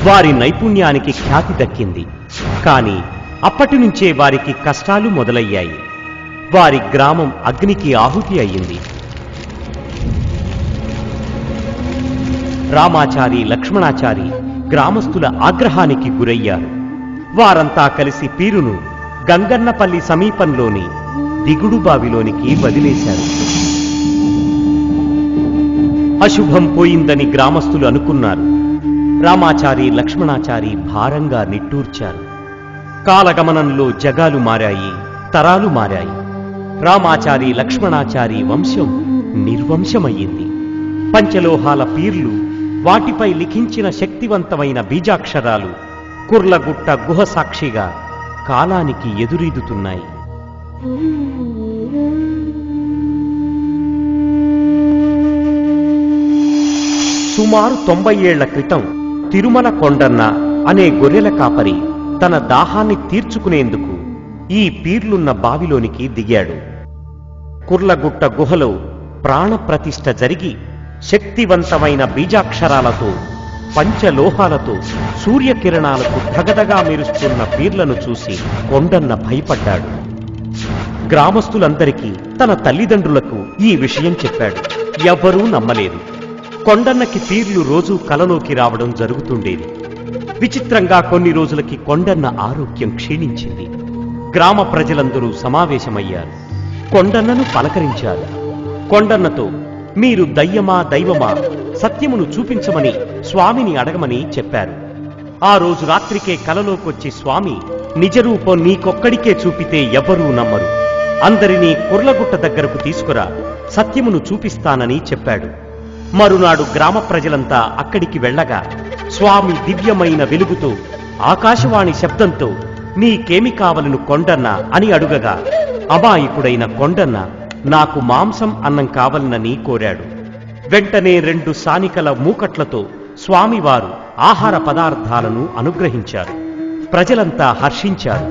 వారి నైపుణ్యానికి ఖ్యాతి దక్కింది. కానీ అప్పటి నుంచే వారికి కష్టాలు మొదలయ్యాయి. వారి గ్రామం అగ్నికి ఆహుతి అయ్యింది. రామాచారి, లక్ష్మణాచారి గ్రామస్తుల ఆగ్రహానికి గురయ్యారు. వారంతా కలిసి పీరును గంగన్నపల్లి సమీపంలోని దిగుడు బావిలోనికి వదిలేశారు. అశుభం పోయిందని గ్రామస్తులు అనుకున్నారు. రామాచారి, లక్ష్మణాచారి భారంగా నిట్టూర్చారు. కాలగమనంలో జగాలు మారాయి, తరాలు మారాయి. రామాచారి, లక్ష్మణాచారి వంశం నిర్వంశమయ్యింది. పంచలోహాల పీర్లు, వాటిపై లిఖించిన శక్తివంతమైన బీజాక్షరాలు కుర్లగుట్ట గుహ సాక్షిగా కాలానికి ఎదురీదుతున్నాయి. సుమారు 90 ఏళ్ల క్రితం తిరుమల కొండన్న అనే గొర్రెల కాపరి తన దాహాన్ని తీర్చుకునేందుకు ఈ పీర్లున్న బావిలోనికి దిగాడు. కుర్లగుట్ట గుహలో ప్రాణప్రతిష్ఠ జరిగి శక్తివంతమైన బీజాక్షరాలతో, పంచలోహాలతో, సూర్యకిరణాలకు ధగధగా మెరుస్తున్న పీర్లను చూసి కొండన్న భయపడ్డాడు. గ్రామస్తులందరికీ, తన తల్లిదండ్రులకు ఈ విషయం చెప్పాడు. ఎవ్వరూ నమ్మలేదు. కొండన్నకి పీర్లు రోజూ కలలోకి రావడం జరుగుతుండేది. విచిత్రంగా కొన్ని రోజులకి కొండన్న ఆరోగ్యం క్షీణించింది. గ్రామ ప్రజలందరూ సమావేశమయ్యారు. కొండన్నను పలకరించారు. కొండన్నతో, మీరు దయ్యమా దైవమా, సత్యమును చూపించమని స్వామిని అడగమని చెప్పారు. ఆ రోజు రాత్రికే కలలోకొచ్చి స్వామి, నిజరూపం నీకొక్కడికే చూపితే ఎవ్వరూ నమ్మరు, అందరినీ కుర్లగుట్ట దగ్గరకు తీసుకురా, సత్యమును చూపిస్తానని చెప్పాడు. మరునాడు గ్రామ ప్రజలంతా అక్కడికి వెళ్ళగా స్వామి దివ్యమైన వెలుగుతో, ఆకాశవాణి శబ్దంతో, నీకేమి కావలను కొండన్న అని అడుగగా అమాయకుడైన కొండన్న నాకు మాంసం అన్నం కావాలనని కోరాడు. వెంటనే 2 సానికల మూకట్లతో స్వామివారు ఆహార పదార్థాలను అనుగ్రహించారు. ప్రజలంతా హర్షించారు.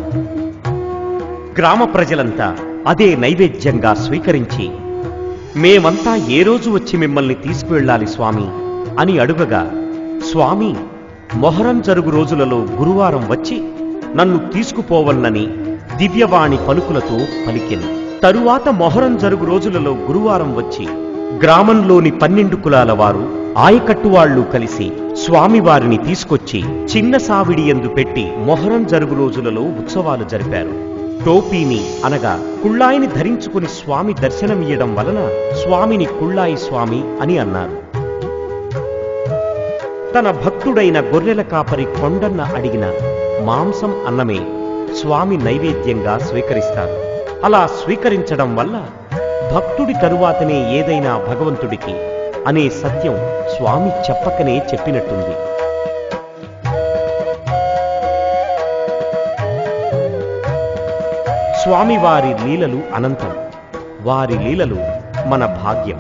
గ్రామ ప్రజలంతా అదే నైవేద్యంగా స్వీకరించి, మేమంతా ఏ రోజు వచ్చి మిమ్మల్ని తీసుకువెళ్ళాలి స్వామి అని అడుగగా స్వామి మొహరం జరుగు రోజులలో గురువారం వచ్చి నన్ను తీసుకుపోవలనని దివ్యవాణి పలుకులతో పలికెను. తరువాత మొహరం జరుగు రోజులలో గురువారం వచ్చి గ్రామంలోని 12 కులాల వారు, ఆయకట్టువాళ్లు కలిసి స్వామివారిని తీసుకొచ్చి చిన్న సావిడి యందు పెట్టి మొహరం జరుగు రోజులలో ఉత్సవాలు జరిపారు. టోపీని అనగా కుళ్ళాయిని ధరించుకుని స్వామి దర్శనమియ్యడం వలన స్వామిని కుళ్ళాయి స్వామి అని అన్నారు. తన భక్తుడైన గొర్రెల కాపరి కొండన్న అడిగిన మాంసం అన్నమే స్వామి నైవేద్యంగా స్వీకరిస్తారు. అలా స్వీకరించడం వల్ల భక్తుడి తరువాతనే ఏదైనా భగవంతుడికి అనే సత్యం స్వామి చెప్పకనే చెప్పినట్టుంది. స్వామివారి లీలలు అనంతం. వారి లీలలు మన భాగ్యం.